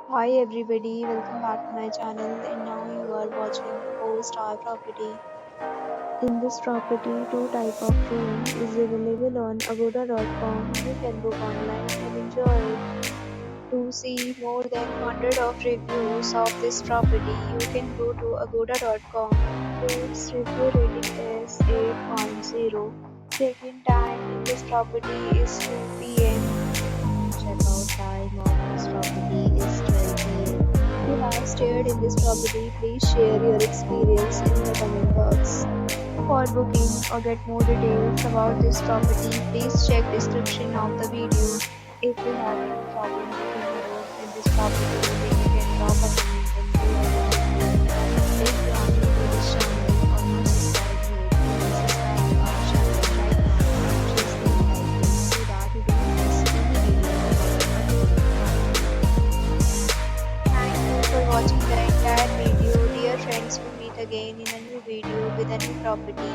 Hi everybody, welcome back to my channel and now you are watching 4-star property. In this property, two type of room is available on agoda.com. You can book online and enjoy it. To see more than 100 of reviews of this property, you can go to agoda.com. Its review rating is 8.0. Check-in time in this property is 2 p.m. Check-out time of this property is 12 p.m. If you have stayed in this property, please share your experience in the comment box. For booking or get more details about this property, please check description of the video. If you have any problem booking a room in this property, then you can drop a comment and we will help you. If you are new to this channel or not subscribed yet, please subscribe our channel right now and press the bell icon so that you don't miss any video about our upcoming. Thank you for watching the entire video. Dear friends, we meet again in a new video with a new property.